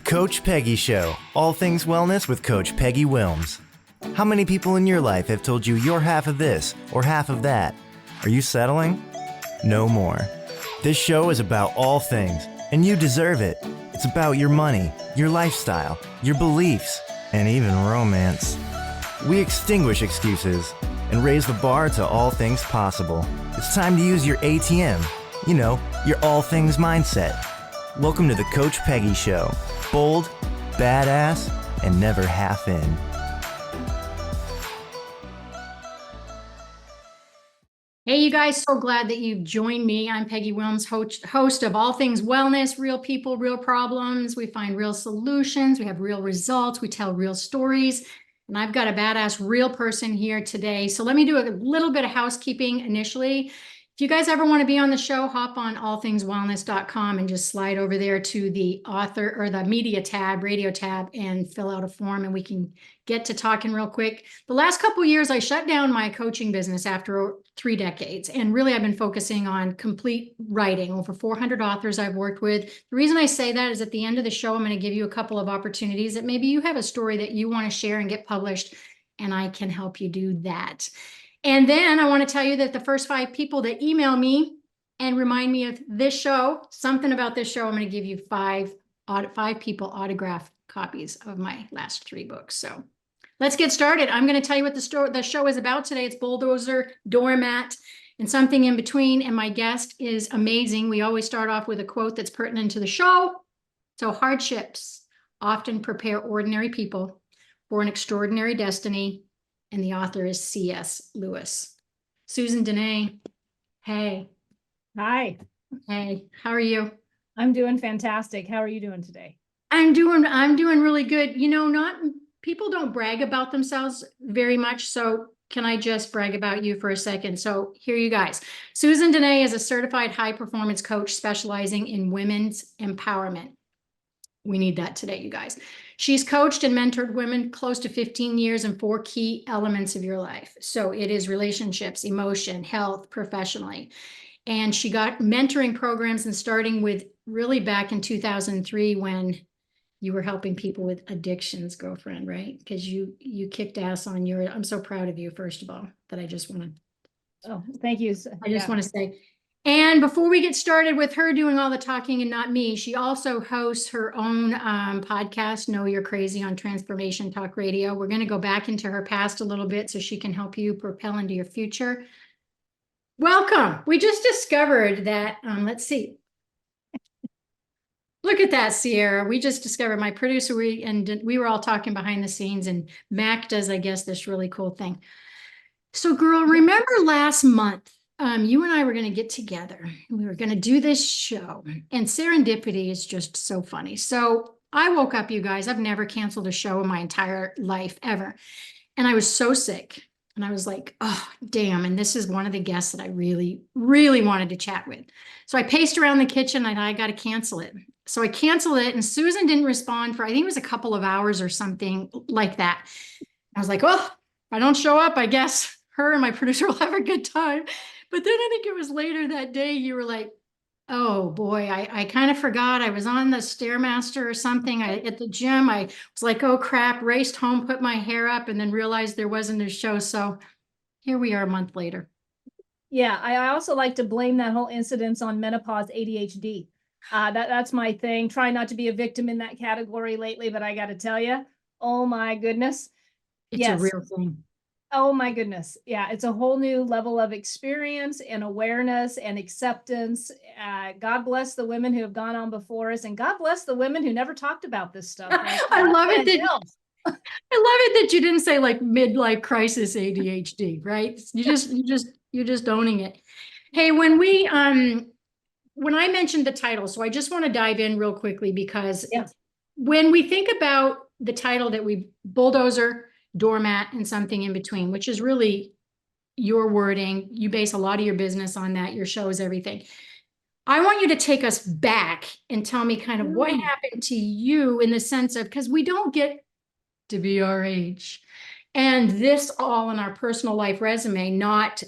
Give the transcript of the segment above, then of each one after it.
Coach Peggy Show, all things wellness with Coach Peggy Willms. How many people in your life have told you you're half of this or half of that? Are you settling? No more. This show is about all things, and you deserve it. It's about your money, your lifestyle, your beliefs, and even romance. We extinguish excuses and raise the bar to all things possible. It's time to use your ATM, you know, your all things mindset. Welcome to the Coach Peggy Show. Bold, badass, and never half in. Hey, you guys, so glad that you've joined me. I'm Peggy Willms, host of All Things Wellness, Real People, Real Problems. We find real solutions. We have real results. We tell real stories. And I've got a badass real person here today. So let me do a little bit of housekeeping initially. If you guys ever want to be on the show, hop on allthingswellness.com and just slide over there to the author or the media tab, radio tab, and fill out a form and we can get to talking real quick. The last couple of years, I shut down my coaching business after 3 decades. And really, I've been focusing on complete writing. Over 400 authors I've worked with. The reason I say that is at the end of the show, I'm going to give you a couple of opportunities that maybe you have a story that you want to share and get published, and I can help you do that. And then I want to tell you that the first 5 people that email me and remind me of this show, something about this show, I'm going to give you 5 people autographed copies of my last 3 books. So let's get started. I'm going to tell you what the show is about today. It's Bulldozer, Doormat, and something in between. And my guest is amazing. We always start off with a quote that's pertinent to the show. So hardships often prepare ordinary people for an extraordinary destiny. And the author is C.S. Lewis. Susan, Denee, hey. Hi. Hey, how are you? I'm doing fantastic. How are you doing today? I'm doing really good. You know, people don't brag about themselves very much. So can I just brag about you for a second? So here you guys. Susan Denee is a certified high performance coach specializing in women's empowerment. We need that today, you guys. She's coached and mentored women close to 15 years in 4 key elements of your life. So it is relationships, emotion, health, professionally. And she got mentoring programs and starting with really back in 2003 when you were helping people with addictions, girlfriend, right? Because you kicked ass on I'm so proud of you, first of all, that I just want to. Oh, thank you. I just want to say. And before we get started with her doing all the talking and not me, she also hosts her own podcast, Know You're Crazy, on Transformation Talk Radio. We're going to go back into her past a little bit so she can help you propel into your future. Welcome. We just discovered that, let's see. Look at that, Sierra. We just discovered, my producer, we were all talking behind the scenes, and Mac does, I guess, this really cool thing. So girl, remember last month, you and I were going to get together. We were going to do this show, and serendipity is just so funny. So I woke up, you guys. I've never canceled a show in my entire life ever. And I was so sick. And I was like, oh, damn. And this is one of the guests that I really, really wanted to chat with. So I paced around the kitchen and I got to cancel it. So I canceled it, and Susan didn't respond for, I think it was a couple of hours or something like that. I was like, well, if I don't show up, I guess her and my producer will have a good time. But then I think it was later that day, you were like, oh boy, I kind of forgot. I was on the Stairmaster or something at the gym. I was like, oh crap, raced home, put my hair up, and then realized there wasn't a show. So here we are a month later. Yeah, I also like to blame that whole incident on menopause ADHD. That's my thing. Try not to be a victim in that category lately, but I got to tell you, oh my goodness. It's a real thing. Oh my goodness. Yeah, it's a whole new level of experience and awareness and acceptance. God bless the women who have gone on before us, and God bless the women who never talked about this stuff. I love it that you didn't say like midlife crisis ADHD, right? You're just owning it. Hey, when I mentioned the title, so I just want to dive in real quickly because when we think about the title that we Bulldozer, Doormat, and something in between, which is really your wording. You base a lot of your business on that, your shows, everything. I want you to take us back and tell me kind of what happened to you in the sense of, because we don't get to be our age. And this all in our personal life resume, not,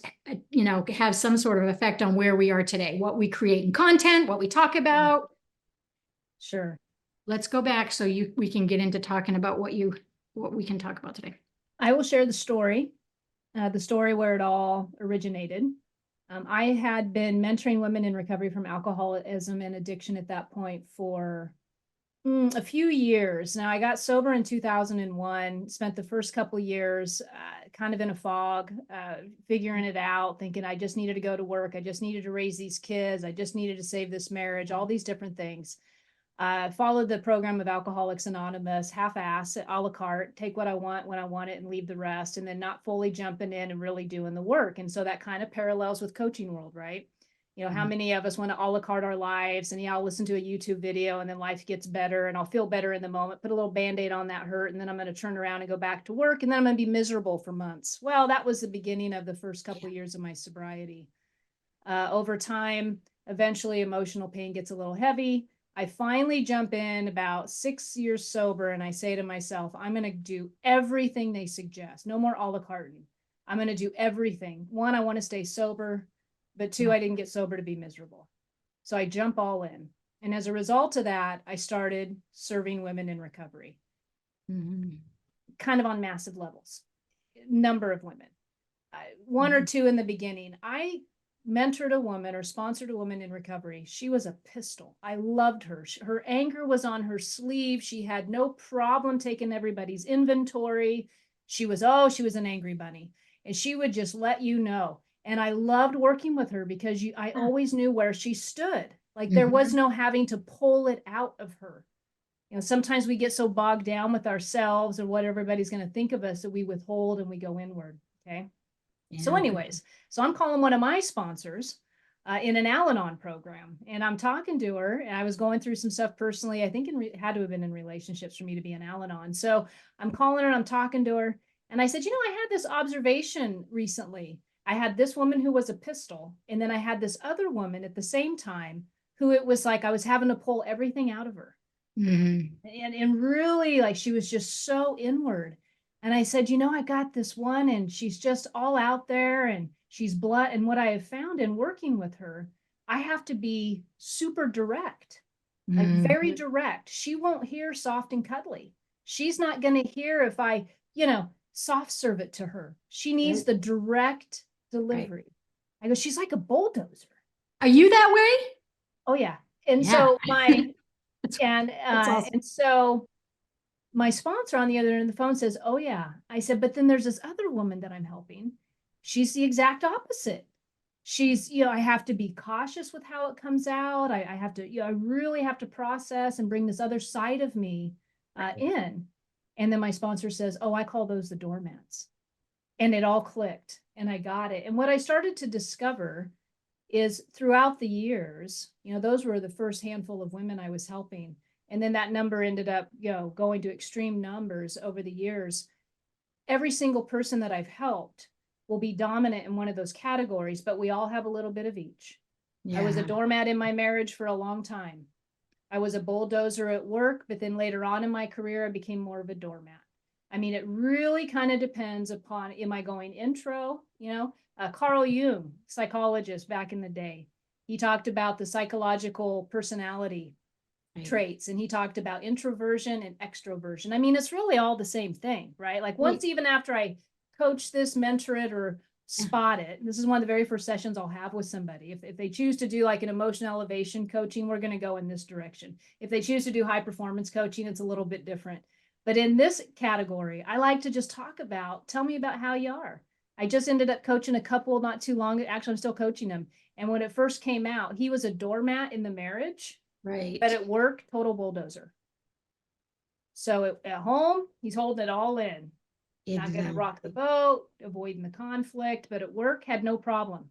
have some sort of effect on where we are today, what we create in content, what we talk about. Sure. let's go back so we can get into talking about what we can talk about today. I will share the story where it all originated. I had been mentoring women in recovery from alcoholism and addiction at that point for a few years. Now, I got sober in 2001, spent the first couple years kind of in a fog, figuring it out, thinking I just needed to go to work. I just needed to raise these kids. I just needed to save this marriage, all these different things. Followed the program of Alcoholics Anonymous, half-ass, a la carte, take what I want when I want it and leave the rest, and then not fully jumping in and really doing the work. And so that kind of parallels with coaching world, right? You know, how many of us want to a la carte our lives, and I'll listen to a YouTube video and then life gets better and I'll feel better in the moment, put a little Band-Aid on that hurt, and then I'm going to turn around and go back to work, and then I'm going to be miserable for months. Well, that was the beginning of the first couple of years of my sobriety. Over time, eventually emotional pain gets a little heavy. I finally jump in about 6 years sober, and I say to myself, I'm going to do everything they suggest. No more a la carte. I'm going to do everything. One, I want to stay sober, but two, I didn't get sober to be miserable. So I jump all in. And as a result of that, I started serving women in recovery, kind of on massive levels, number of women, one or two in the beginning. I mentored a woman or sponsored a woman in recovery. She was a pistol. I loved her. Her anger was on her sleeve. She had no problem taking everybody's inventory. She was an angry bunny, and she would just let you know. And I loved working with her because I always knew where she stood. Like there was no having to pull it out of her. You know, sometimes we get so bogged down with ourselves or what everybody's going to think of us that we withhold and we go inward. Okay. Yeah. So anyways, so I'm calling one of my sponsors in an Al-Anon program, and I'm talking to her, and I was going through some stuff personally. I think it had to have been in relationships for me to be an Al-Anon. So I'm calling her and I'm talking to her, and I said, you know, I had this observation recently. I had this woman who was a pistol, and then I had this other woman at the same time who it was like I was having to pull everything out of her. And really, like, she was just so inward. And I said, you know, I got this one, and she's just all out there, and she's blunt. And what I have found in working with her, I have to be super direct, like very direct. She won't hear soft and cuddly. She's not going to hear if I, soft serve it to her. She needs the direct delivery. I go, she's like a bulldozer. Are you that way? Oh yeah. And so awesome. And so my sponsor on the other end of the phone says, oh yeah. I said, but then there's this other woman that I'm helping. She's the exact opposite. She's, I have to be cautious with how it comes out. I have to, I really have to process and bring this other side of me in. And then my sponsor says, oh, I call those the doormats. And it all clicked and I got it. And what I started to discover is throughout the years, those were the first handful of women I was helping. And then that number ended up, going to extreme numbers over the years. Every single person that I've helped will be dominant in one of those categories, but we all have a little bit of each. Yeah. I was a doormat in my marriage for a long time. I was a bulldozer at work, but then later on in my career, I became more of a doormat. I mean, it really kind of depends upon, am I going intro? Carl Jung, psychologist back in the day, he talked about the psychological personality traits, and he talked about introversion and extroversion. I mean, it's really all the same thing, right? Like once, even after I coach this, mentor it, or spot it, this is one of the very first sessions I'll have with somebody. If they choose to do like an emotional elevation coaching, we're going to go in this direction. If they choose to do high performance coaching, it's a little bit different. But in this category, I like to just talk about, tell me about how you are. I just ended up coaching a couple not too long. Actually, I'm still coaching him. And when it first came out, he was a doormat in the marriage, right? But at work, total bulldozer. So at home, he's holding it all in. Exactly. Not going to rock the boat, avoiding the conflict, but at work had no problem.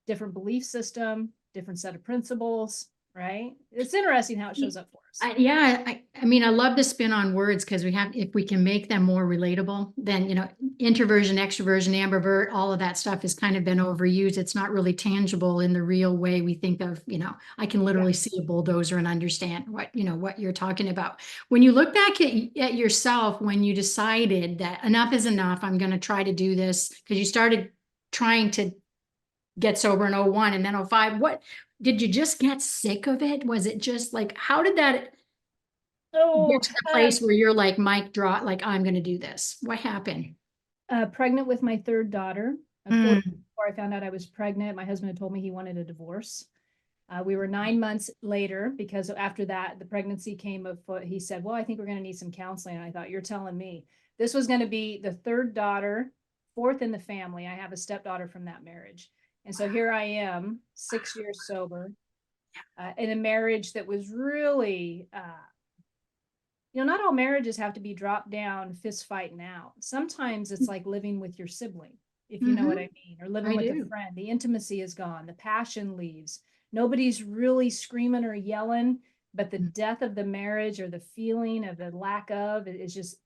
Different belief system, different set of principles, right? It's interesting how it shows up for us. I mean, I love the spin on words because if we can make them more relatable, then, introversion, extroversion, ambivert, all of that stuff has kind of been overused. It's not really tangible in the real way we think of, I can literally see a bulldozer and understand what you're talking about. When you look back at yourself, when you decided that enough is enough, I'm going to try to do this, because you started trying to get sober in 2001 and then 2005, what did you just get sick of it? Was it just like, how did that Oh, get to the place where you're like, mic drop, like, I'm going to do this? What happened? Pregnant with my third daughter. Mm. Before I found out I was pregnant, my husband had told me he wanted a divorce. We were 9 months later because after that, the pregnancy came afoot. He said, well, I think we're going to need some counseling. And I thought, you're telling me. This was going to be the third daughter, fourth in the family. I have a stepdaughter from that marriage. And so here I am, 6 years sober, in a marriage that was really, not all marriages have to be dropped down, fist fighting out. Sometimes it's like living with your sibling, if you know what I mean, or living with a friend. The intimacy is gone. The passion leaves. Nobody's really screaming or yelling, but the death of the marriage or the feeling of the lack of it is just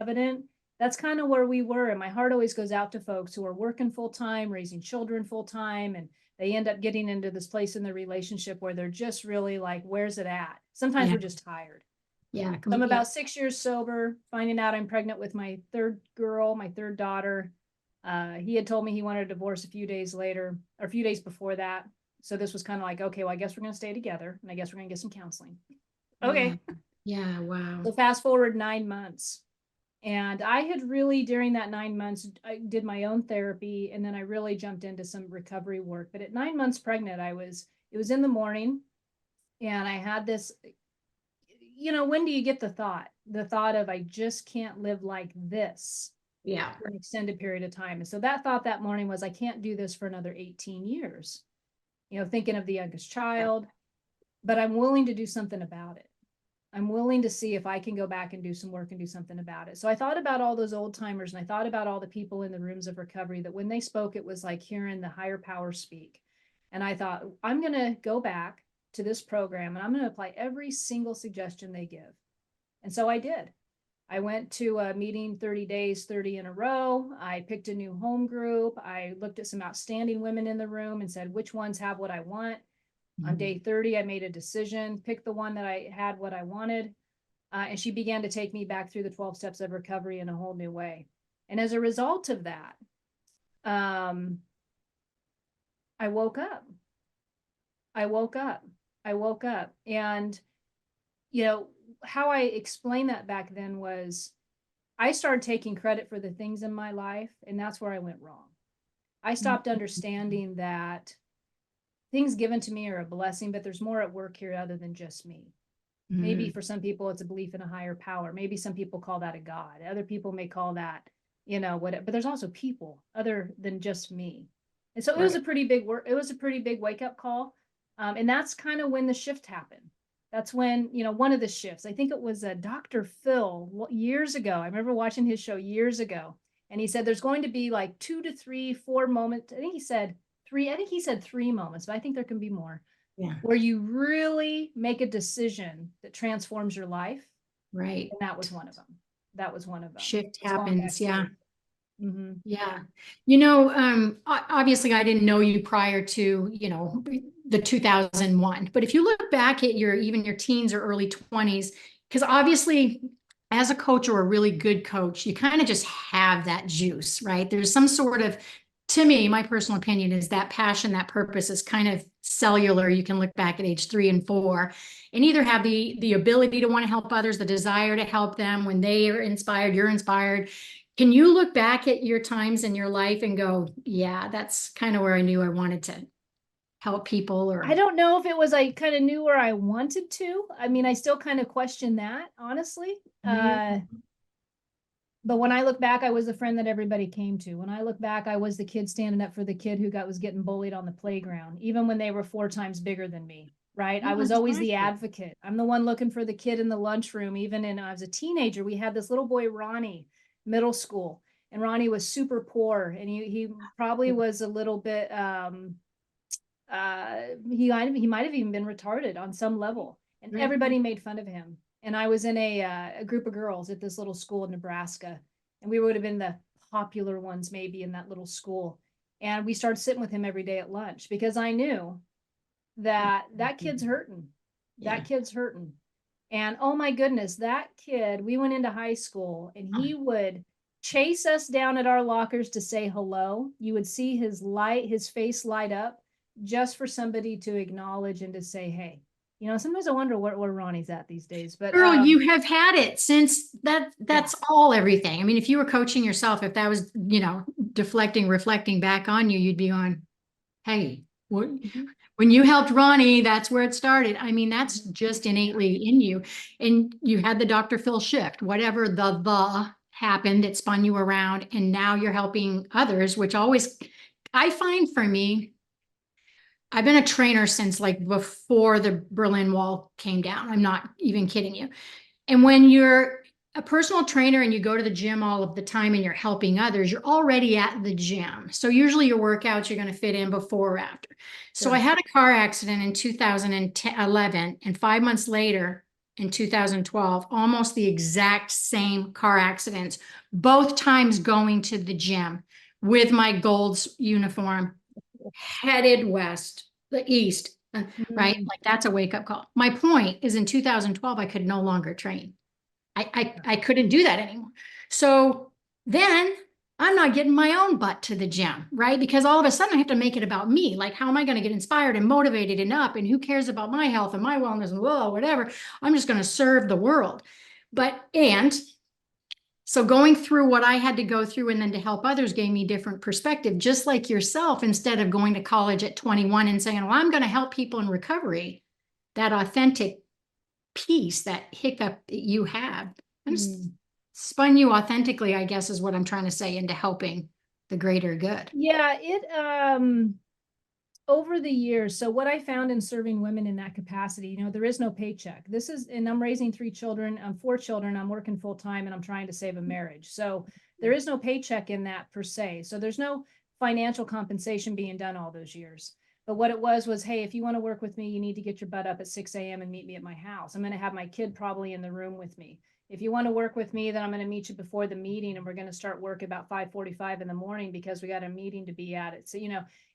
evident. That's kind of where we were. And my heart always goes out to folks who are working full time, raising children full time, and they end up getting into this place in the relationship where they're just really like, where's it at? Sometimes we're just tired. Yeah. I'm about 6 years sober, finding out I'm pregnant with my third girl, my third daughter. He had told me he wanted a divorce a few days later, or a few days before that. So this was kind of like, okay, well, I guess we're going to stay together, and I guess we're going to get some counseling. Okay. Yeah. Wow. So fast forward 9 months. And I had really, during that 9 months, I did my own therapy, and then I really jumped into some recovery work. But at 9 months pregnant, it was in the morning, and I had this, when do you get the thought of, I just can't live like this for an extended period of time. And so that thought that morning was, I can't do this for another 18 years, thinking of the youngest child, but I'm willing to do something about it. I'm willing to see if I can go back and do some work and do something about it. So I thought about all those old timers, and I thought about all the people in the rooms of recovery that when they spoke, it was like hearing the higher power speak. And I thought, I'm going to go back to this program and I'm going to apply every single suggestion they give. And so I did. I went to a meeting 30 days, 30 in a row. I picked a new home group. I looked at some outstanding women in the room and said, which ones have what I want? On day 30, I made a decision, picked the one that I had what I wanted. And she began to take me back through the 12 steps of recovery in a whole new way. And as a result of that, I woke up. And, how I explained that back then was I started taking credit for the things in my life, and that's where I went wrong. I stopped understanding that things given to me are a blessing, but there's more at work here other than just me. Maybe for some people, it's a belief in a higher power. Maybe some people call that a God. Other people may call that, whatever, but there's also people other than just me. And so it was a pretty big work. It was a pretty big wake up call. And that's kind of when the shift happened. That's when, one of the shifts, I think it was Dr. Phil years ago. I remember watching his show years ago. And he said, there's going to be like 2 to 3, 4 moments. I think he said 3 moments, but I think there can be more. Yeah. Where you really make a decision that transforms your life. Right. And that was one of them. Shift happens. Yeah. Mm-hmm. Yeah. Obviously I didn't know you prior to, the 2001, but if you look back at even your teens or early 20s, because obviously as a coach or a really good coach, you kind of just have that juice, right? There's some sort of, to me, my personal opinion is that passion, that purpose is kind of cellular. You can look back at age 3 and 4 and either have the ability to want to help others, the desire to help them. When they are inspired, you're inspired. Can you look back at your times in your life and go, yeah, that's kind of where I knew I wanted to help people? Or I don't know if it was, I kind of knew where I wanted to. I mean, I still kind of question that, honestly. But when I look back, I was the friend that everybody came to. When I look back, I was the kid standing up for the kid who was getting bullied on the playground, even when they were 4 times bigger than me, right? I was always the advocate. I'm the one looking for the kid in the lunchroom. Even when I was a teenager, we had this little boy, Ronnie, middle school, and Ronnie was super poor, and he probably was a little bit he might have even been retarded on some level, and everybody made fun of him. And I was in a group of girls at this little school in Nebraska, and we would have been the popular ones maybe in that little school. And we started sitting with him every day at lunch because I knew that kid's hurting. That kid's hurting. And oh my goodness, that kid, we went into high school and he would chase us down at our lockers to say hello. You would see his face light up just for somebody to acknowledge and to say, hey. You know, sometimes I wonder where Ronnie's at these days, but Girl, you have had it since that's all everything. I mean, if you were coaching yourself, if that was, deflecting, reflecting back on you, you'd be on, hey, what, when you helped Ronnie, that's where it started. I mean, that's just innately in you. And you had the Dr. Phil shift, whatever the happened, it spun you around, and now you're helping others, which always, I find for me, I've been a trainer since like before the Berlin Wall came down. I'm not even kidding you. And when you're a personal trainer and you go to the gym all of the time and you're helping others, you're already at the gym. So usually your workouts you're going to fit in before or after. So I had a car accident in 2011, and 5 months later in 2012, almost the exact same car accidents, both times going to the gym with my Gold's uniform, headed west, the east, right? Like that's a wake up call. My point is in 2012, I could no longer train. I couldn't do that anymore. So then I'm not getting my own butt to the gym, right? Because all of a sudden I have to make it about me. Like, how am I going to get inspired and motivated and up? And who cares about my health and my wellness and whatever? I'm just going to serve the world. So going through what I had to go through and then to help others gave me different perspective, just like yourself. Instead of going to college at 21 and saying, well, I'm going to help people in recovery, that authentic piece, that hiccup that you have, spun you authentically, I guess is what I'm trying to say, into helping the greater good. Yeah, it over the years, so what I found in serving women in that capacity, there is no paycheck. And I'm raising 3 children, 4 children, I'm working full time, and I'm trying to save a marriage. So there is no paycheck in that per se. So there's no financial compensation being done all those years. But what it was, hey, if you want to work with me, you need to get your butt up at 6 a.m. and meet me at my house. I'm going to have my kid probably in the room with me. If you want to work with me, then I'm going to meet you before the meeting, and we're going to start work about 5:45 in the morning because we got a meeting to be at it. So,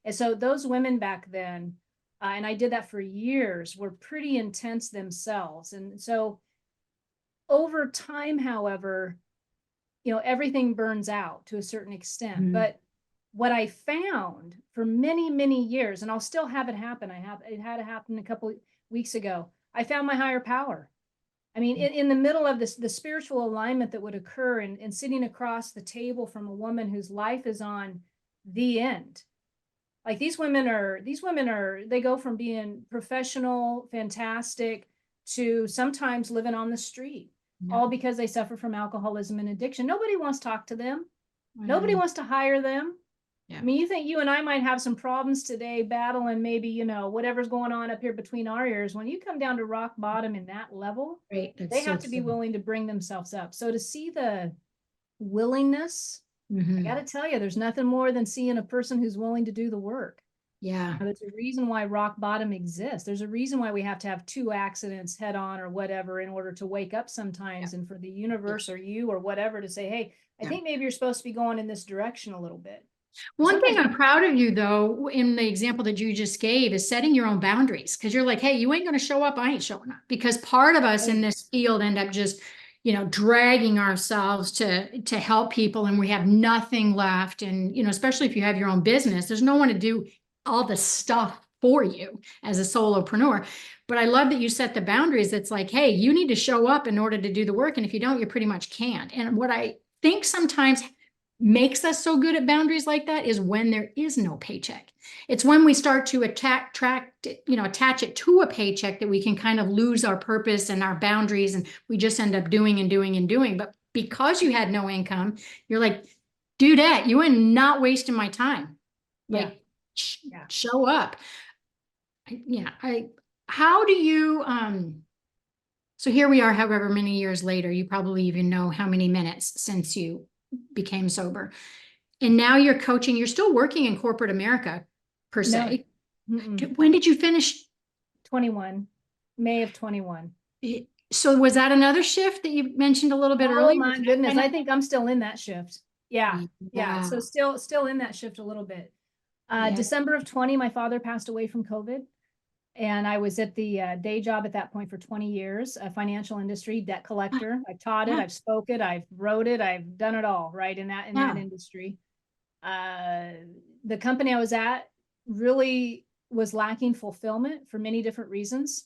and so those women back then, and I did that for years, were pretty intense themselves. And so over time, however, everything burns out to a certain extent. But what I found for many, many years, and I'll still have it happen. It had to happen a couple of weeks ago. I found my higher power. I mean, in the middle of the spiritual alignment that would occur and sitting across the table from a woman whose life is on the end. Like these women are, they go from being professional, fantastic, to sometimes living on the street, all because they suffer from alcoholism and addiction. Nobody wants to talk to them. Nobody wants to hire them. Yeah. I mean, you think you and I might have some problems today battling maybe, whatever's going on up here between our ears. When you come down to rock bottom in that level, they have to be willing to bring themselves up. So to see the willingness, I got to tell you, there's nothing more than seeing a person who's willing to do the work. Yeah. There's a reason why rock bottom exists. There's a reason why we have to have 2 accidents head on or whatever in order to wake up sometimes, and for the universe or you or whatever to say, hey, I think maybe you're supposed to be going in this direction a little bit. One thing I'm proud of you, though, in the example that you just gave, is setting your own boundaries. Because you're like, hey, you ain't going to show up, I ain't showing up. Because part of us in this field end up just, dragging ourselves to help people, and we have nothing left. And, especially if you have your own business, there's no one to do all the stuff for you as a solopreneur. But I love that you set the boundaries. It's like, hey, you need to show up in order to do the work. And if you don't, you pretty much can't. And what I think sometimes makes us so good at boundaries like that is when there is no paycheck. It's when we start to attach it to a paycheck that we can kind of lose our purpose and our boundaries, and we just end up doing and doing and doing. But because you had no income, you're like, do that. You are not wasting my time. Like, show up. How do you, so here we are, however many years later, you probably even know how many minutes since you became sober, and now you're coaching. You're still working in corporate America per se. When did you finish? 21, May of 21. So was that another shift that you mentioned a little bit earlier? Oh my goodness, I think I'm still in that shift. Yeah. So still in that shift a little bit. December of 20, my father passed away from COVID. And I was at the day job at that point for 20 years, a financial industry debt collector. I've taught it, I've spoke it, I've wrote it, I've done it all, right, in that industry. The company I was at really was lacking fulfillment for many different reasons.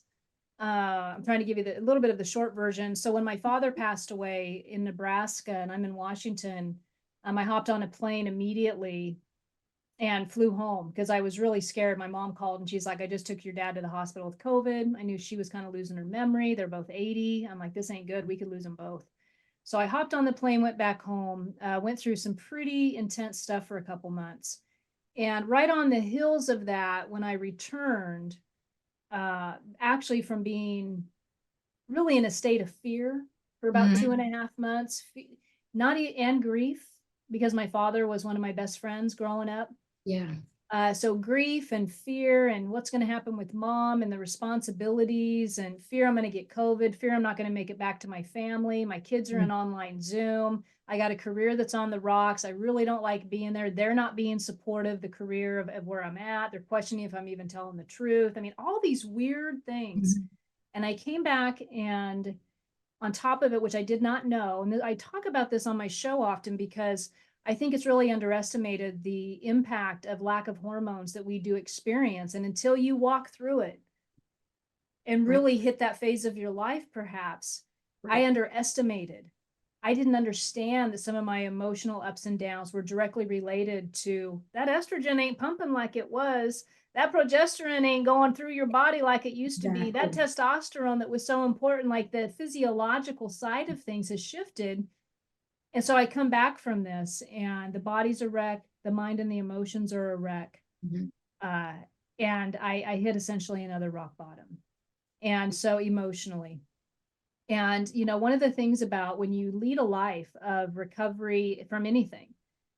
I'm trying to give you a little bit of the short version. So when my father passed away in Nebraska and I'm in Washington, I hopped on a plane immediately and flew home because I was really scared. My mom called and she's like, I just took your dad to the hospital with COVID. I knew she was kind of losing her memory. They're both 80. I'm like, this ain't good. We could lose them both. So I hopped on the plane, went back home, went through some pretty intense stuff for a couple months. And right on the heels of that, when I returned, actually from being really in a state of fear for about 2.5 months, and grief, because my father was one of my best friends growing up. Yeah. So grief and fear and what's going to happen with mom and the responsibilities and fear I'm going to get COVID, fear I'm not going to make it back to my family. My kids are in online Zoom. I got a career that's on the rocks. I really don't like being there. They're not being supportive, the career of where I'm at. They're questioning if I'm even telling the truth. I mean, all these weird things. And I came back, and on top of it, which I did not know, and I talk about this on my show often because I think it's really underestimated, the impact of lack of hormones that we do experience. And until you walk through it and really hit that phase of your life, perhaps, I underestimated. I didn't understand that some of my emotional ups and downs were directly related to that estrogen ain't pumping like it was. That progesterone ain't going through your body like it used to be. That testosterone that was so important, like the physiological side of things, has shifted. And so I come back from this and the body's a wreck, the mind and the emotions are a wreck. And I hit essentially another rock bottom. And so emotionally. And, you know, one of the things about when you lead a life of recovery from anything,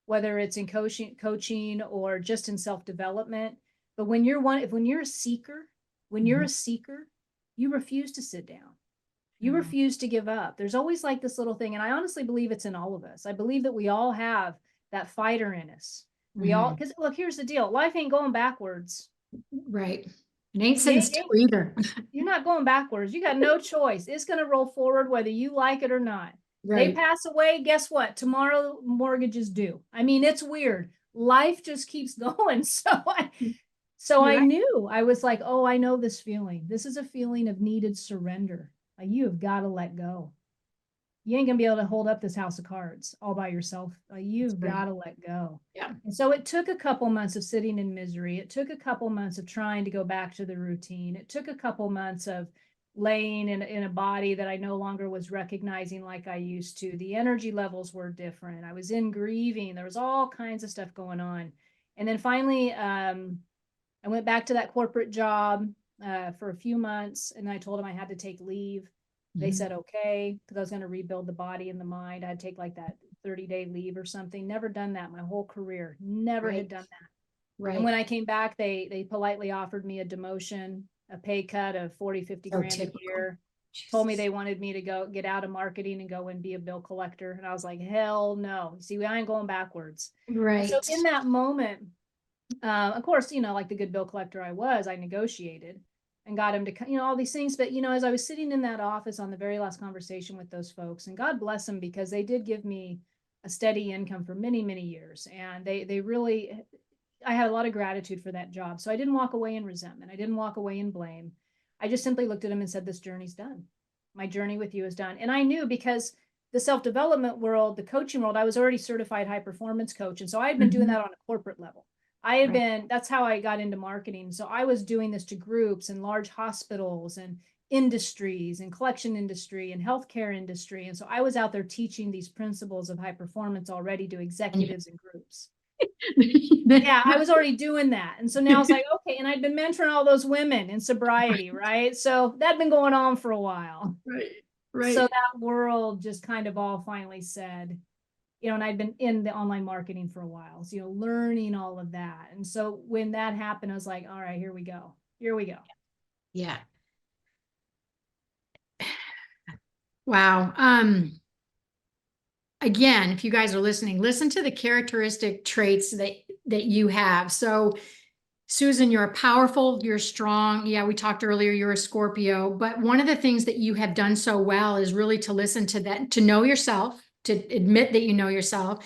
whether it's in coaching or just in self-development, but when you're a seeker, you refuse to sit down. You refuse to give up. There's always like this little thing. And I honestly believe it's in all of us. I believe that we all have that fighter in us. We all, because look, here's the deal. Life ain't going backwards. Right. It ain't sitting still either. You're not going backwards. You got no choice. It's going to roll forward whether you like it or not. They pass away. Guess what? Tomorrow mortgage is due. I mean, it's weird. Life just keeps going. So I knew, I was like, oh, I know this feeling. This is a feeling of needed surrender. Like, you have got to let go. You ain't gonna be able to hold up this house of cards all by yourself. You've got to let go. Yeah. And so it took a couple months of sitting in misery. It took a couple months of trying to go back to the routine. It took a couple months of laying in a body that I no longer was recognizing like I used to. The energy levels were different. I was in grieving. There was all kinds of stuff going on. And then finally, I went back to that corporate job for a few months, and I told them I had to take leave. They said, okay, because I was going to rebuild the body and the mind. I'd take like that 30-day leave or something. Never done that my whole career. Never had done that. And when I came back, they politely offered me a demotion, a pay cut of 40, 50 grand a year. Told me they wanted me to go get out of marketing and go and be a bill collector. And I was like, hell no. See, I ain't going backwards. And so in that moment, of course, you know, like the good bill collector I was, I negotiated and got him to, you know, all these things. But, you know, as I was sitting in that office on the very last conversation with those folks, and God bless them, because they did give me a steady income for many, many years. And they really, I had a lot of gratitude for that job. So I didn't walk away in resentment. I didn't walk away in blame. I just simply looked at him and said, this journey's done. My journey with you is done. And I knew, because the self-development world, the coaching world, I was already certified high performance coach. And so I had been doing that on a corporate level. I had been, that's how I got into marketing. So I was doing this to groups and large hospitals and industries and collection industry and healthcare industry. And so I was out there teaching these principles of high performance already to executives and groups. Yeah, I was already doing that. And so now it's like, okay. And I'd been mentoring all those women in sobriety, right? So that'd been going on for a while. Right. So that world just kind of all finally said, you know, and I'd been in the online marketing for a while, so, you know, learning all of that. And so when that happened, I was like, all right, here we go. Yeah. Wow. Again, if you guys are listening, listen to the characteristic traits that you have. So Susan, you're powerful, you're strong. Yeah, we talked earlier, you're a Scorpio, but one of the things that you have done so well is really to listen to that, to know yourself, to admit that you know yourself.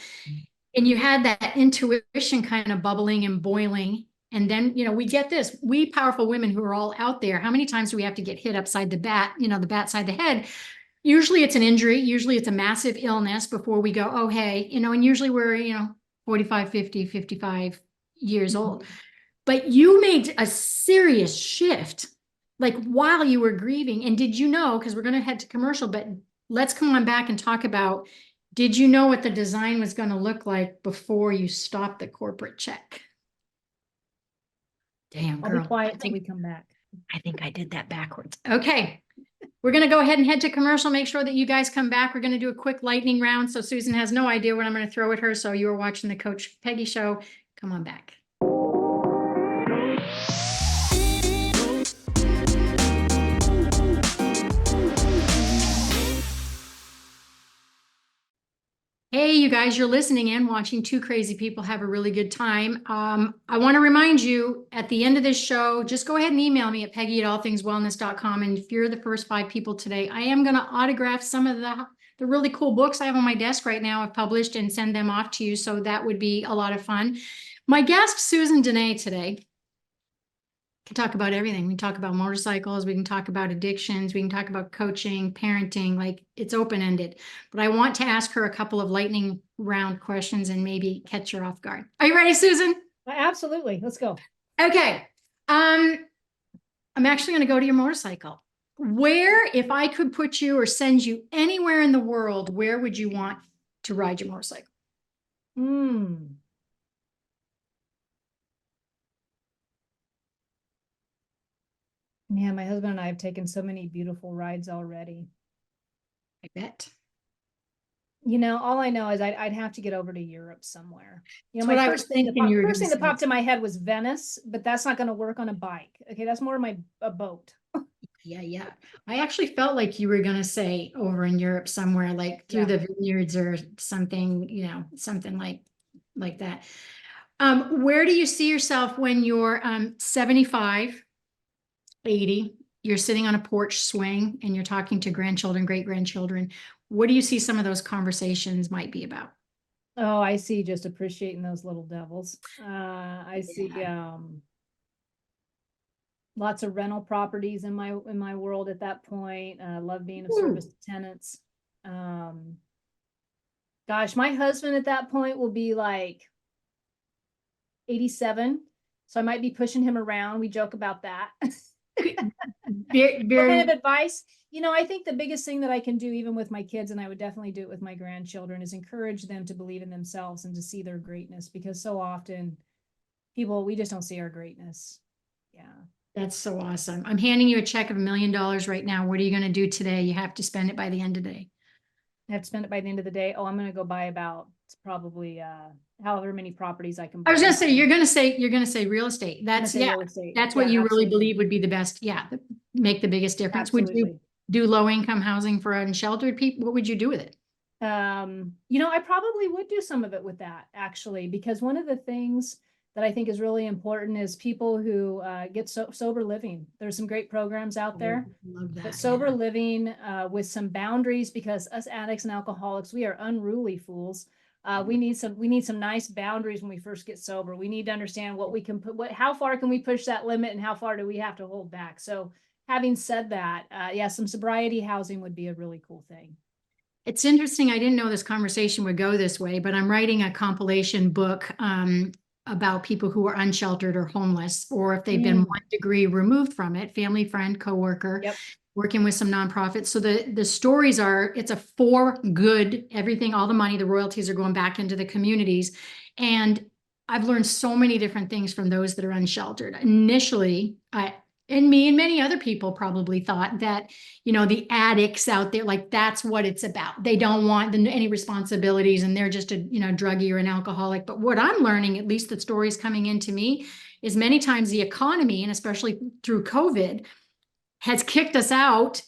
And you had that intuition kind of bubbling and boiling. And then, we get this, we powerful women who are all out there, how many times do we have to get hit upside the bat, the bat side of the head? Usually it's an injury. Usually it's a massive illness before we go, oh, hey, and usually we're, 45, 50, 55 years old. But you made a serious shift, like while you were grieving. And did you know, because we're going to head to commercial, but let's come on back and talk about, did you know what the design was going to look like before you stopped the corporate check? Damn, girl. I'll be quiet till we come back. I think I did that backwards. Okay. We're going to go ahead and head to commercial. Make sure that you guys come back. We're going to do a quick lightning round. So Susan has no idea what I'm going to throw at her. So you are watching the Coach Peggy show. Come on back. Hey, you guys, you're listening and watching two crazy people have a really good time. I want to remind you at the end of this show, just go ahead and email me at peggy@allthingswellness.com. And if you're the first 5 people today, I am going to autograph some of the really cool books I have on my desk right now. I've published and send them off to you. So that would be a lot of fun. My guest, Susan Denee, today, can talk about everything. We can talk about motorcycles. We can talk about addictions. We can talk about coaching, parenting, like it's open-ended. But I want to ask her a couple of lightning round questions and maybe catch her off guard. Are you ready, Susan? Absolutely. Let's go. Okay. I'm actually going to go to your motorcycle. Where, if I could put you or send you anywhere in the world, where would you want to ride your motorcycle? Man, my husband and I have taken so many beautiful rides already. I bet. All I know is I'd have to get over to Europe somewhere. My first thing that popped in my head was Venice, but that's not going to work on a bike. Okay, that's more of a boat. Yeah. I actually felt like you were going to say over in Europe somewhere, like through the vineyards or something, something like that. Where do you see yourself when you're 75? 80, you're sitting on a porch swing and you're talking to grandchildren, great-grandchildren. What do you see some of those conversations might be about? Oh, I see just appreciating those little devils. I see lots of rental properties in my world at that point. Love being of service to tenants. Gosh, my husband at that point will be like 87. So I might be pushing him around. We joke about that. What kind of advice? I think the biggest thing that I can do, even with my kids, and I would definitely do it with my grandchildren, is encourage them to believe in themselves and to see their greatness, because so often we just don't see our greatness. Yeah. That's so awesome. I'm handing you a check of $1 million right now. What are you going to do today? You have to spend it by the end of the day. I have to spend it by the end of the day. Oh, I'm going to go buy probably however many properties I can buy. I was going to say, you're going to say real estate. That's real estate. That's what you really believe would be the best. Yeah. Make the biggest difference. Absolutely. Would you do low income housing for unsheltered people? What would you do with it? I probably would do some of it with that, actually, because one of the things that I think is really important is people who get sober living. There's some great programs out there. Love that. But sober living with some boundaries, because us addicts and alcoholics, we are unruly fools. We need some nice boundaries when we first get sober. We need to understand what we can how far can we push that limit and how far do we have to hold back. So having said that, some sobriety housing would be a really cool thing. It's interesting. I didn't know this conversation would go this way, but I'm writing a compilation book about people who are unsheltered or homeless, or if they've been 1 degree removed from it, family, friend, coworker, working with some nonprofits. So the stories it's a for good, everything, all the money, the royalties are going back into the communities. And I've learned so many different things from those that are unsheltered. Initially, and me and many other people probably thought that, the addicts out there, like that's what it's about. They don't want any responsibilities and they're just a, druggie or an alcoholic. But what I'm learning, at least the stories coming into me, is many times the economy, and especially through COVID, has kicked us out,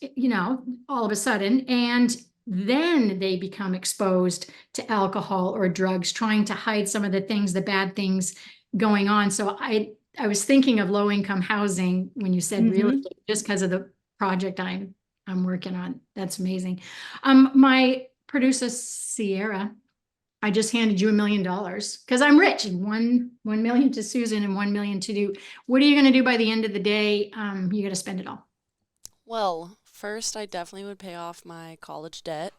all of a sudden. And then they become exposed to alcohol or drugs, trying to hide some of the things, the bad things going on. So I was thinking of low-income housing when you said real estate, just because of the project I'm working on. That's amazing. My producer, Sierra, I just handed you $1 million because I'm rich, and 1 million to Susan and 1 million to do. What are you going to do by the end of the day? You got to spend it all. Well, first, I definitely would pay off my college debt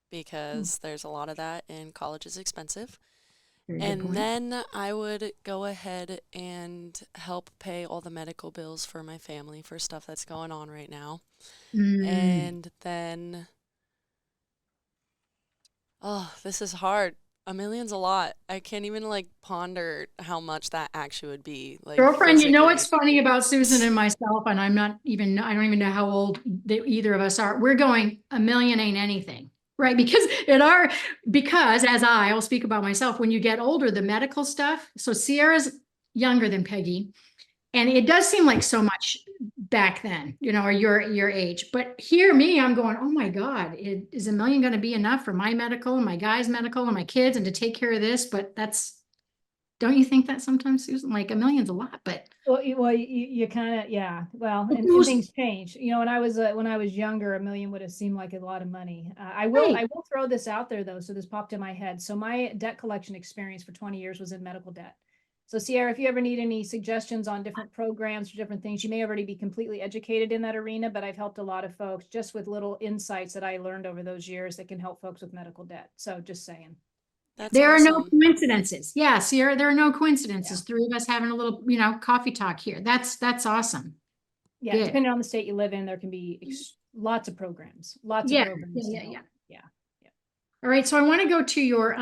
because there's a lot of that, and college is expensive. Very good And point. then I would go ahead and help pay all the medical bills for my family for stuff that's going on right now. And then, oh, this is hard. $1 million's a lot. I can't even like ponder how much that actually would be. Like Girlfriend, you know what's physically. funny about Susan and myself, and I don't even know how old either of us are. We're going, $1 million ain't anything, right? Because as I'll speak about myself, when you get older, the medical stuff. So Sierra's younger than Peggy, and it does seem like so much back then, or your age. But here, I'm going, oh my God, is $1 million going to be enough for my medical and my guy's medical and my kids and to take care of this? But don't you think that sometimes, Susan? Like $1 million's a lot, but you kind of, yeah. Well, and things change. When I was younger, $1 million would have seemed like a lot of money. I will throw this out there though. So this popped in my head. So my debt collection experience for 20 years was in medical debt. So Sierra, if you ever need any suggestions on different programs or different things, you may already be completely educated in that arena, but I've helped a lot of folks just with little insights that I learned over those years that can help folks with medical debt. So just saying. There are no coincidences. Yeah, Sierra, there are no coincidences. Three of us having a little, coffee talk here. That's awesome. Yeah, good. Depending on the state you live in, there can be lots of programs. Lots of programs. Yeah. All right, so I want to go to your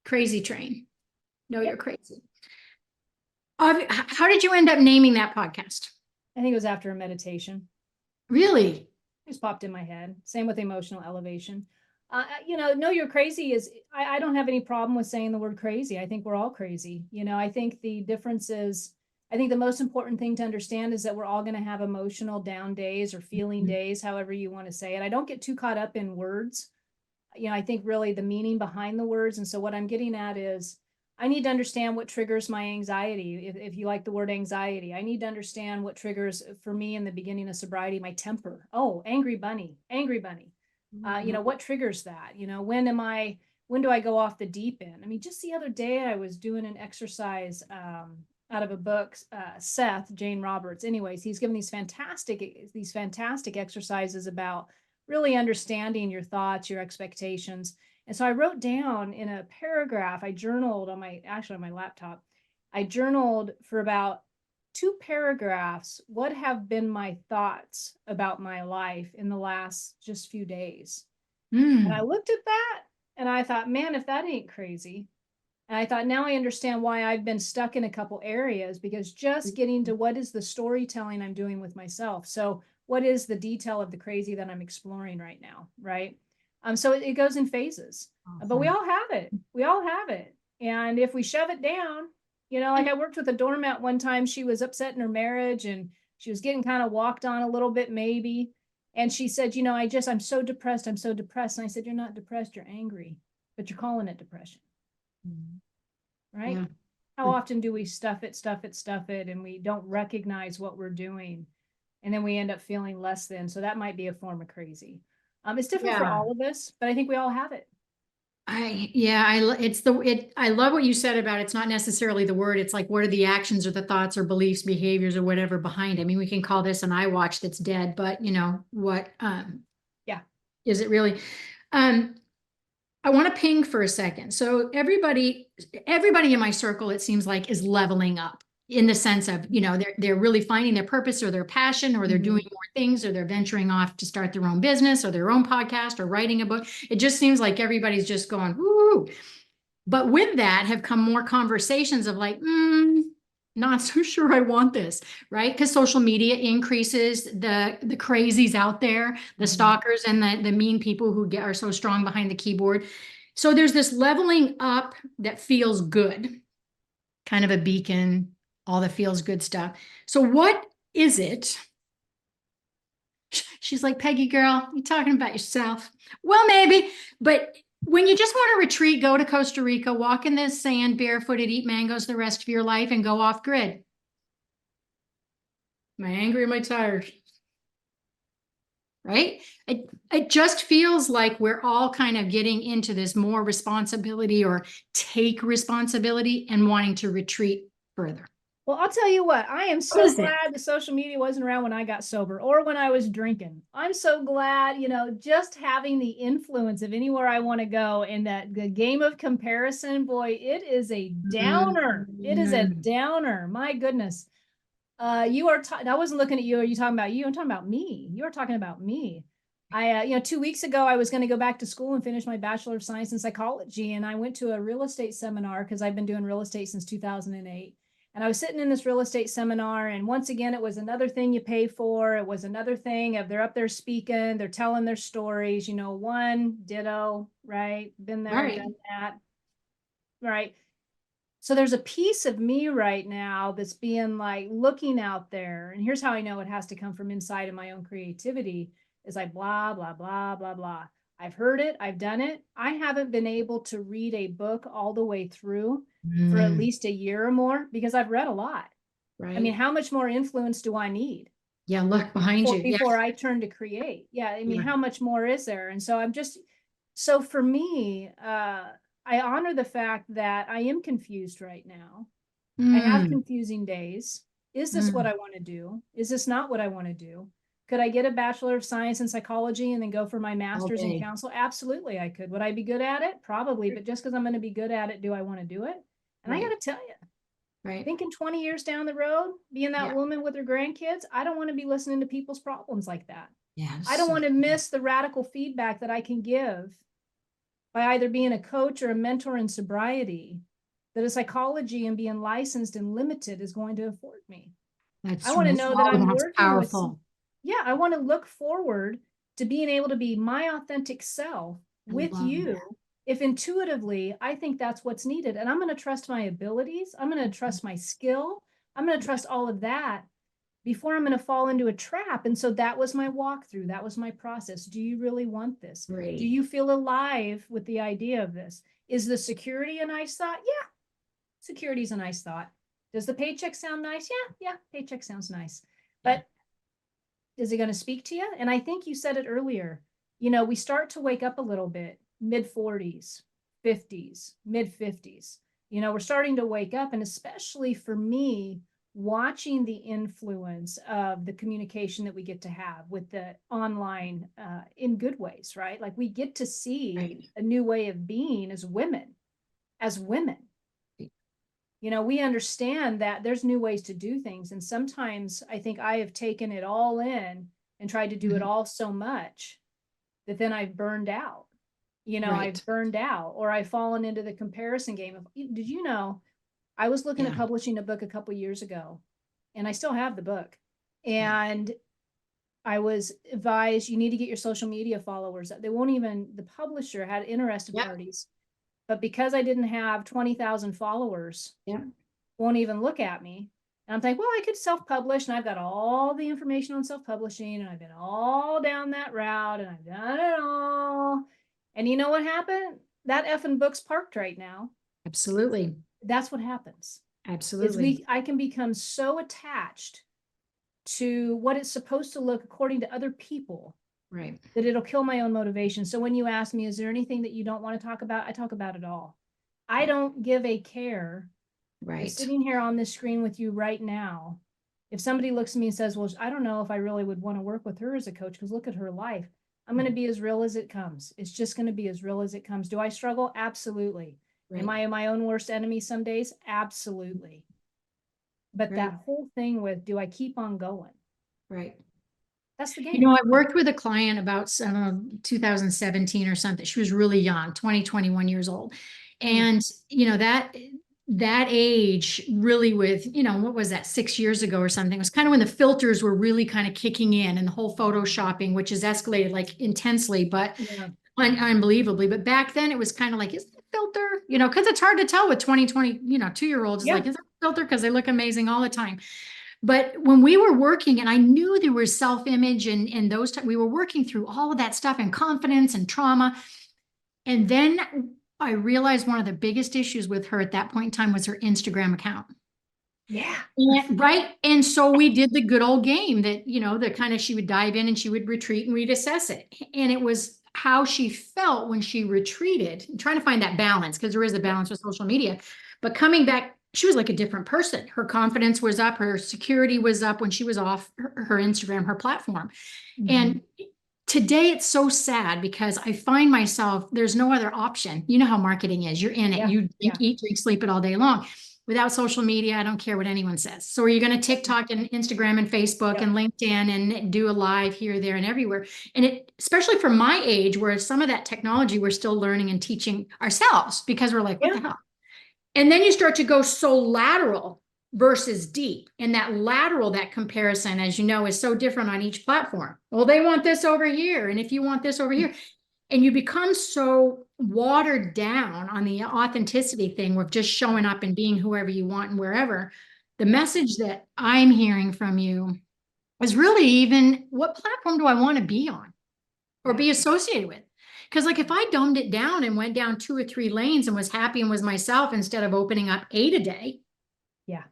crazy train. No, you're crazy. How did you end up naming that podcast? I think it was after a meditation. Really? It just popped in my head. Same with emotional elevation. Know you're crazy is, I don't have any problem with saying the word crazy. I think we're all crazy. I think the difference is, I think the most important thing to understand is that we're all going to have emotional down days or feeling days, however you want to say it. I don't get too caught up in words. I think really the meaning behind the words. And so what I'm getting at is, I need to understand what triggers my anxiety. If you like the word anxiety, I need to understand what triggers for me in the beginning of sobriety, my temper. Oh, angry bunny. What triggers that? When do I go off the deep end? I mean, just the other day I was doing an exercise out of a book, Seth, Jane Roberts. Anyways, he's given these fantastic exercises about really understanding your thoughts, your expectations. And so I wrote down in a paragraph, I journaled on my laptop, I journaled for about 2 paragraphs what have been my thoughts about my life in the last just few days. And I looked at that and I thought, man, if that ain't crazy. And I thought, now I understand why I've been stuck in a couple areas, because just getting to what is the storytelling I'm doing with myself. So what is the detail of the crazy that I'm exploring right now, right? So it goes in phases, but we all have it. And if we shove it down, like I worked with a doormat one time, she was upset in her marriage and she was getting kind of walked on a little bit maybe. And she said, I'm so depressed. I'm so depressed. And I said, you're not depressed, you're angry, but you're calling it depression. Right? Yeah. How often do we stuff it, and we don't recognize what we're doing. And then we end up feeling less than. So that might be a form of crazy. It's different for all of us, but I think we all have it. I love what you said about it's not necessarily the word. It's like, what are the actions or the thoughts or beliefs, behaviors or whatever behind it? I mean, we can call this an I watch that's dead, but what, is it really? I want to ping for a second. So everybody in my circle, it seems like, is leveling up in the sense of, they're really finding their purpose or their passion, or they're doing more things, or they're venturing off to start their own business or their own podcast or writing a book. It just seems like everybody's just going, woo. But with that have come more conversations of like, not so sure I want this, right? Because social media increases the crazies out there, the stalkers and the mean people who are so strong behind the keyboard. So there's this leveling up that feels good, kind of a beacon, all the feels good stuff. So what is it? She's like, Peggy girl, you're talking about yourself. Well, maybe, but when you just want to retreat, go to Costa Rica, walk in the sand barefooted, eat mangoes the rest of your life, and go off grid. Am I angry or am I tired? right? It just feels like we're all kind of getting into this more responsibility or take responsibility and wanting to retreat further. Well, I'll tell you what, I am What so is it? glad the social media wasn't around when I got sober or when I was drinking. I'm so glad, you know, just having the influence of anywhere I want to go, and that the game of comparison, boy, it is a downer. It is a downer. My goodness. You are, I wasn't looking at you. Are you talking about you? I'm talking about me. You're talking about me. You know, 2 weeks ago, I was going to go back to school and finish my Bachelor of Science in Psychology. And I went to a real estate seminar because I've been doing real estate since 2008. And I was sitting in this real estate seminar, and once again, it was another thing you pay for. It was another thing of they're up there speaking, they're telling their stories, you know, one ditto, right? Been there, Right. done that. Right. So there's a piece of me right now that's being like looking out there. And here's how I know it has to come from inside of my own creativity is like blah, blah, blah, blah, blah. I've heard it. I've done it. I haven't been able to read a book all the way through for at least a year or more because I've read a lot. Right. I mean, how much more influence do I need? Yeah, look behind you. Before I turn to create. Yeah, I mean, how much more is there? And so so for me, I honor the fact that I am confused right now. I have confusing days. Is this what I want to do? Is this not what I want to do? Could I get a Bachelor of Science in Psychology and then go for my master's in counsel? Absolutely, I could. Would I be good at it? Probably. But just because I'm going to be good at it, do I want to do it? And I got to tell you, thinking 20 years down the road, being that woman with her grandkids, I don't want to be listening to people's problems like that. Yeah, I don't want to miss the radical feedback that I can give by either being a coach or a mentor in sobriety that a psychology and being licensed and limited is going to afford me. I want to know that I'm working powerful. I want to look forward to being able to be my authentic self with you. If intuitively, I think that's what's needed. And I'm going to trust my abilities. I'm going to trust my skill. I'm going to trust all of that before I'm going to fall into a trap. And so that was my walkthrough. That was my process. Do you really want this? Great. Do you feel alive with the idea of this? Is the security a nice thought? Yeah, security is a nice thought. Does the paycheck sound nice? Yeah, paycheck sounds nice. But is it going to speak to you? And I think you said it earlier. You know, we start to wake up a little bit, mid 40s, 50s, mid 50s. You know, we're starting to wake up. And especially for me, watching the influence of the communication that we get to have with the online in good ways, right? Like we get to see a new way of being as women. You know, we understand that there's new ways to do things. And sometimes I think I have taken it all in and tried to do it all so much that then I've burned out. You know, I've burned out, or I've fallen into the comparison game of, did you know, I was looking at publishing a book a couple of years ago, and I still have the book. And I was advised, you need to get your social media followers. They won't even, the publisher had interested parties. But because I didn't have 20,000 followers, won't even look at me. And I'm thinking, well, I could self-publish, and I've got all the information on self-publishing, and I've been all down that route, and I've done it all. And you know what happened? That effing book's parked right now. Absolutely. That's what happens. Absolutely. I can become so attached to what it's supposed to look according to other people. Right. That it'll kill my own motivation. So when you ask me, is there anything that you don't want to talk about? I talk about it all. I don't give a care. I'm sitting here on this screen with you right now. If somebody looks at me and says, well, I don't know if I really would want to work with her as a coach because look at her life. I'm going to be as real as it comes. It's just going to be as real as it comes. Do I struggle? Absolutely. Am I my own worst enemy some days? Absolutely. But that whole thing with, do I keep on going? Right. That's the game. You know, I worked with a client about 2017 or something. She was really young, 21 years old. And, you know, that age really with, you know, what was that, 6 years ago or something, it was kind of when the filters were really kind of kicking in and the whole photoshopping, which has escalated like intensely, but unbelievably. But back then it was kind of like, is it a filter? You know, because it's hard to tell with 20, you know, 2-year-olds. Like, is it a filter? Because they look amazing all the time. But when we were working, and I knew there was self-image and those, we were working through all of that stuff and confidence and trauma. And then I realized one of the biggest issues with her at that point in time was her Instagram account. Yeah. Right. And so we did the good old game that, the kind of, she would dive in and she would retreat and we'd assess it. And it was how she felt when she retreated, trying to find that balance, because there is a balance with social media, but coming back, she was like a different person. Her confidence was up, her security was up when she was off her Instagram, her platform. And today it's so sad because I find myself, there's no other option. You know how marketing is. You're in it. You eat, drink, sleep it all day long. Without social media, I don't care what anyone says. So are you going to TikTok and Instagram and Facebook and LinkedIn and do a live here, there, and everywhere? And it, especially for my age, where some of that technology we're still learning and teaching ourselves because we're like, what the hell? And then you start to go so lateral versus deep. And that lateral, that comparison, as you know, is so different on each platform. Well, they want this over here. And if you want this over here, and you become so watered down on the authenticity thing with just showing up and being whoever you want and wherever, the message that I'm hearing from you is really even, what platform do I want to be on or be associated with? Because like if I dumbed it down and went down 2 or 3 lanes and was happy and was myself instead of opening up 8 a day. Yeah.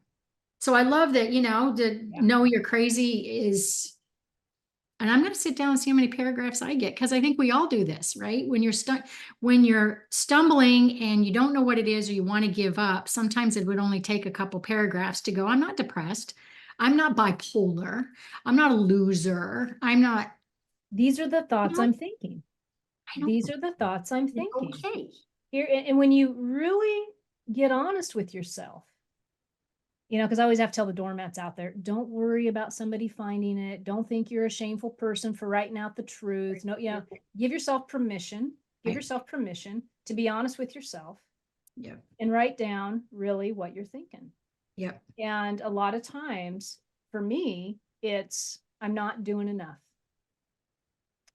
So I love that, know you're crazy is, and I'm going to sit down and see how many paragraphs I get, because I think we all do this, right? When you're stumbling and you don't know what it is or you want to give up, sometimes it would only take a couple paragraphs to go, I'm not depressed. I'm not bipolar. I'm not a loser. I'm not. These are the thoughts I'm thinking. These are the thoughts I'm thinking. Okay. Here, and when you really get honest with yourself, because I always have to tell the doormats out there, don't worry about somebody finding it. Don't think you're a shameful person for writing out the truth. No, give yourself permission. Give yourself permission to be honest with yourself. Yeah. And write down really what you're thinking. Yeah. And a lot of times for me, it's, I'm not doing enough.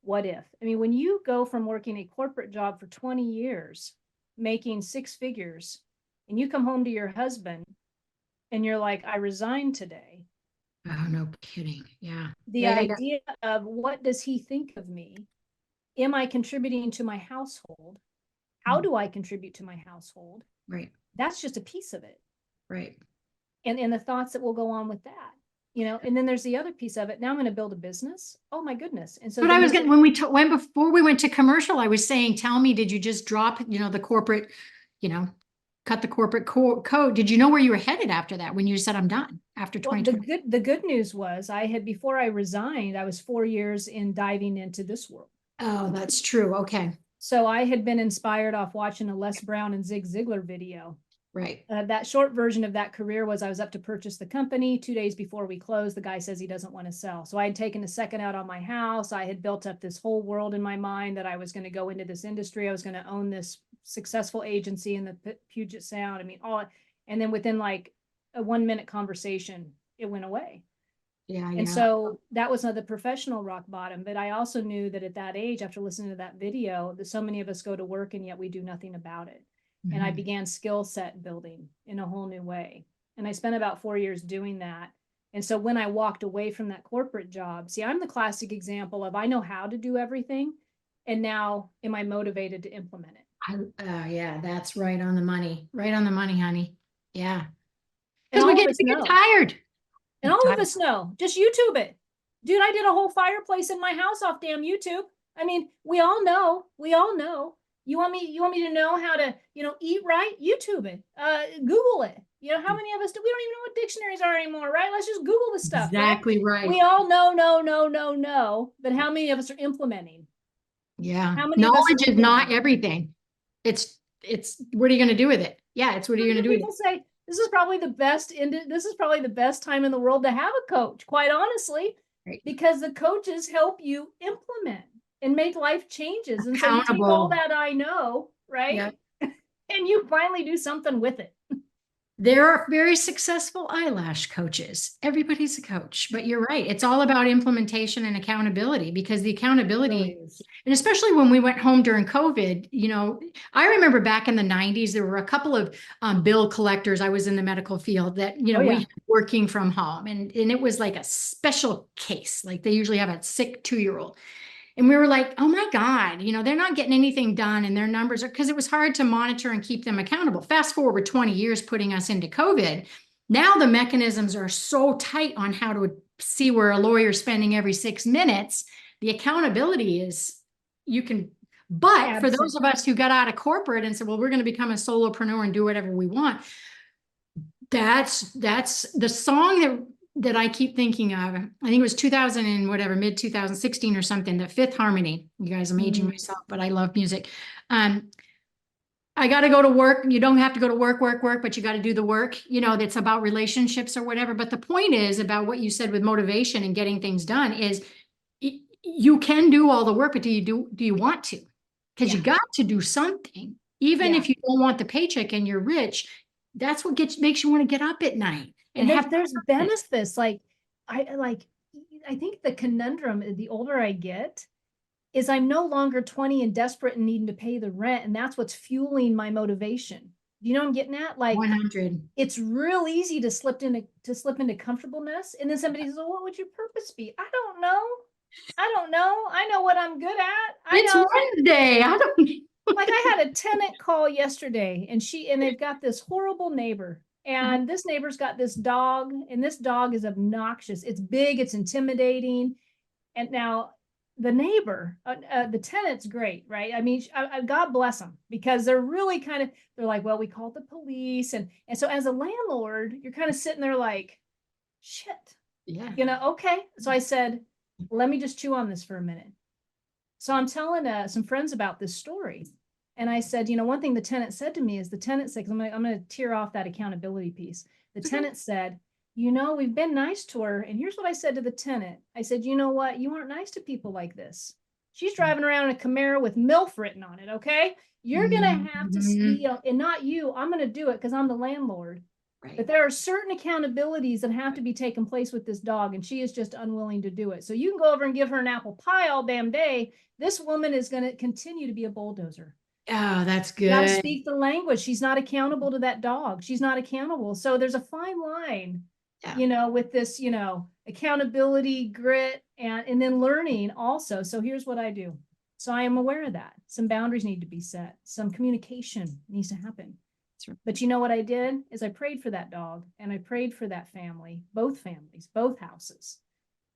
What if? I mean, when you go from working a corporate job for 20 years, making 6 figures, and you come home to your husband and you're like, I resigned today. Oh, no kidding. Yeah. The idea of what does he think of me? Am I contributing to my household? How do I contribute to my household? Right. That's just a piece of it. Right. And the thoughts that will go on with that. And then there's the other piece of it. Now I'm going to build a business. Oh my goodness. And so but I was getting, before we went to commercial, I was saying, tell me, did you just drop, the corporate, cut the corporate code? Did you know where you were headed after that when you said I'm done after 2020? The good news was before I resigned, I was 4 years in diving into this world. Oh, that's true. Okay. So I had been inspired off watching a Les Brown and Zig Ziglar video. Right. That short version of that career was I was up to purchase the company. 2 days before we closed, the guy says he doesn't want to sell. So I had taken a second out on my house. I had built up this whole world in my mind that I was going to go into this industry. I was going to own this successful agency in the Puget Sound. I mean, and then within like a 1-minute conversation, it went away. Yeah. And so that was not the professional rock bottom. But I also knew that at that age, after listening to that video, that so many of us go to work and yet we do nothing about it. And I began skill set building in a whole new way. And I spent about 4 years doing that. And so when I walked away from that corporate job, see, I'm the classic example of I know how to do everything. And now am I motivated to implement it? Yeah, that's right on the money. Right on the money, honey. Yeah. Because we get tired. And all of us know. Just YouTube it. Dude, I did a whole fireplace in my house off damn YouTube. I mean, we all know. You want me to know how to, eat right? YouTube it, Google it. How many of us we don't even know what dictionaries are anymore, right? Let's just Google the stuff. Exactly right. We all know, but how many of us are implementing? Yeah. Knowledge is not everything. It's what are you going to do with it? Yeah. It's what are you going to do with it? People say this is probably the best time in the world to have a coach, quite honestly, right? Because the coaches help you implement and make life changes. And so you take all that I know, right? Yep. And you finally do something with it. There are very successful eyelash coaches. Everybody's a coach, but you're right. It's all about implementation and accountability, because the accountability, and especially when we went home during COVID, I remember back in the 90s, there were a couple of bill collectors. I was in the medical field that, we were working from home, and it was like a special case. Like they usually have a sick 2-year-old. And we were like, oh my God, they're not getting anything done, and their numbers are, because it was hard to monitor and keep them accountable. Fast forward 20 years, putting us into COVID. Now the mechanisms are so tight on how to see where a lawyer's spending every 6 minutes. The accountability is, you can, but for those of us who got out of corporate and said, well, we're going to become a solopreneur and do whatever we want. That's the song that I keep thinking of. I think it was 2000 and whatever, mid 2016 or something, the Fifth Harmony. You guys, I'm aging myself, but I love music. I got to go to work. You don't have to go to work, but you got to do the work, you know, that's about relationships or whatever. But the point is about what you said with motivation and getting things done is you can do all the work, but do you want to? Because you got to do something, even if you don't want the paycheck and you're rich. That's what makes you want to get up at night. And there's benefits. Like, I think the conundrum, the older I get, is I'm no longer 20 and desperate and needing to pay the rent. And that's what's fueling my motivation. You know what I'm getting at? Like 100. It's real easy to slip into comfortableness. And then somebody says, well, what would your purpose be? I don't know. I know what I'm good at. It's Wednesday. I don't like I had a tenant call yesterday and they've got this horrible neighbor. And this neighbor's got this dog, and this dog is obnoxious. It's big, it's intimidating. And now the neighbor, the tenant's great, right? I mean, God bless them, because they're really they're like, well, we called the police. And so as a landlord, you're kind of sitting there like, shit, you know, okay. So I said, let me just chew on this for a minute. So I'm telling some friends about this story. And I said, you know, one thing the tenant said to me is I'm going to tear off that accountability piece. The tenant said, you know, we've been nice to her. And here's what I said to the tenant. I said, you know what? You aren't nice to people like this. She's driving around in a Camaro with MILF written on it. Okay. You're going to have to, you know, and not you, I'm going to do it because I'm the landlord. Right. But there are certain accountabilities that have to be taken place with this dog. And she is just unwilling to do it. So you can go over and give her an apple pie all damn day. This woman is going to continue to be a bulldozer. Oh, that's good. You gotta speak the language. She's not accountable to that dog. She's not accountable. So there's a fine line, you know, with this, you know, accountability, grit, and then learning also. So here's what I do. So I am aware of that. Some boundaries need to be set. Some communication needs to happen. Right. But you know what I did is I prayed for that dog and I prayed for that family, both families, both houses.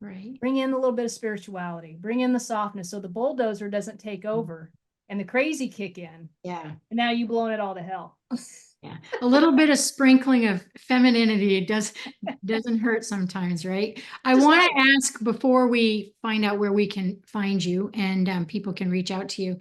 Right. Bring in a little bit of spirituality, bring in the softness so the bulldozer doesn't take over. And the crazy kick in. Yeah. And now you blowing it all to hell. Yeah. A little bit of sprinkling of femininity doesn't hurt sometimes, right? I want to ask before we find out where we can find you and people can reach out to you.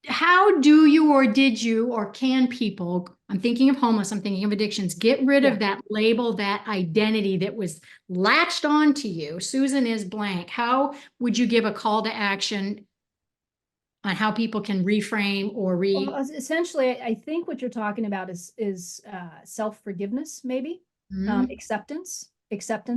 How do you, or did you, or can people, I'm thinking of homeless, I'm thinking of addictions, get rid of that label, that identity that was latched onto you? Susan is blank. How would you give a call to action on how people can reframe or Well, essentially, I think what you're talking about is self-forgiveness, maybe acceptance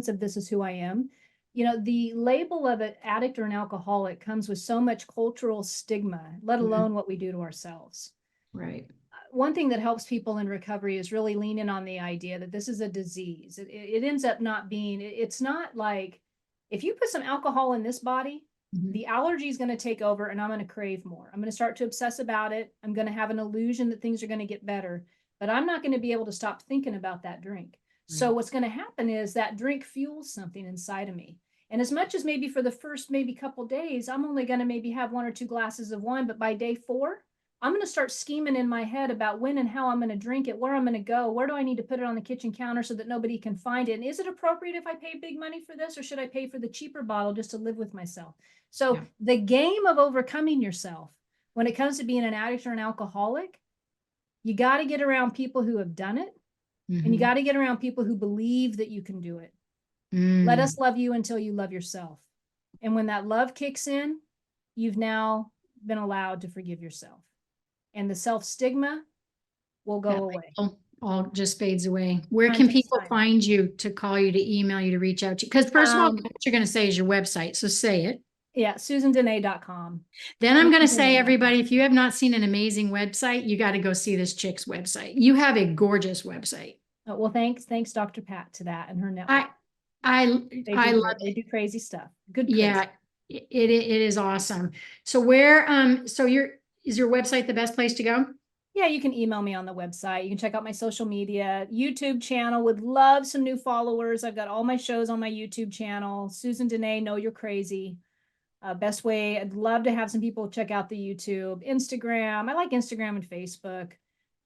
of this is who I am. You know, the label of an addict or an alcoholic comes with so much cultural stigma, let alone what we do to ourselves. Right. One thing that helps people in recovery is really lean in on the idea that this is a disease. It ends up not being, it's not like if you put some alcohol in this body, the allergy is going to take over and I'm going to crave more. I'm going to start to obsess about it. I'm going to have an illusion that things are going to get better, but I'm not going to be able to stop thinking about that drink. So what's going to happen is that drink fuels something inside of me. And as much as maybe for the first couple days, I'm only going to maybe have 1 or 2 glasses of wine, but by day 4, I'm going to start scheming in my head about when and how I'm going to drink it, where I'm going to go, where do I need to put it on the kitchen counter so that nobody can find it? And is it appropriate if I pay big money for this, or should I pay for the cheaper bottle just to live with myself? So the game of overcoming yourself, when it comes to being an addict or an alcoholic, you got to get around people who have done it. And you got to get around people who believe that you can do it. Let us love you until you love yourself. And when that love kicks in, you've now been allowed to forgive yourself. And the self-stigma will go away. All just fades away. Where can people find you, to call you, to email you, to reach out to you? Because first of all, what you're going to say is your website. So say it. Yeah, SusanDenee.com. Then I'm going to say, everybody, if you have not seen an amazing website, you got to go see this chick's website. You have a gorgeous website. Oh, well, thanks, Dr. Pat, to that and her network. I love it. They do crazy stuff. Good. Yeah, it is awesome. So where, is your website the best place to go? yeah, you can email me on the website. You can check out my social media, YouTube channel. Would love some new followers. I've got all my shows on my YouTube channel. Susan Denee, Know You're Crazy. Best way, I'd love to have some people check out the YouTube, Instagram. I like Instagram and Facebook.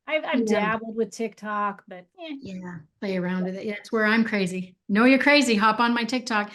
I've dabbled with TikTok, but yeah, play around with it. Yeah, that's where I'm crazy. Know you're crazy. Hop on my TikTok.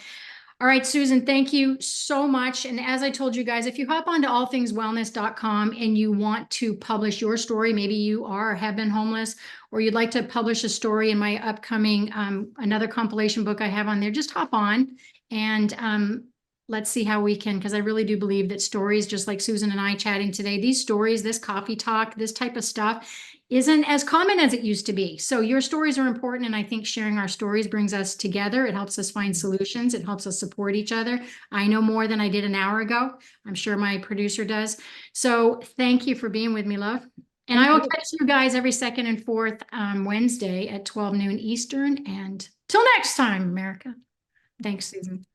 All right, Susan, thank you so much. And as I told you guys, if you hop onto allthingswellness.com and you want to publish your story, maybe you are or have been homeless, or you'd like to publish a story in my upcoming another compilation book I have on there, just hop on and let's see how we can, because I really do believe that stories, just like Susan and I chatting today, these stories, this coffee talk, this type of stuff isn't as common as it used to be. So your stories are important. And I think sharing our stories brings us together. It helps us find solutions. It helps us support each other. I know more than I did an hour ago. I'm sure my producer does. So thank you for being with me, love. And I will catch you guys every second and fourth Wednesday at 12 noon Eastern. And till next time, America. Thanks, Susan.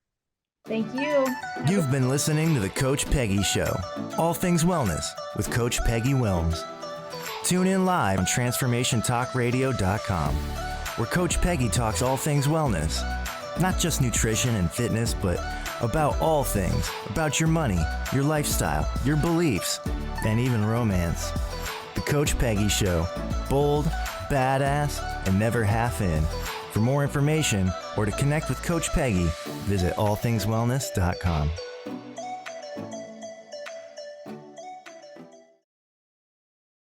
thank you. You've been listening to The Coach Peggy Show, all things wellness with Coach Peggy Willms. Tune in live on transformationtalkradio.com, where Coach Peggy talks all things wellness, not just nutrition and fitness, but about all things, about your money, your lifestyle, your beliefs, and even romance. The Coach Peggy Show, bold, badass, and never half in. For more information or to connect with Coach Peggy, visit allthingswellness.com.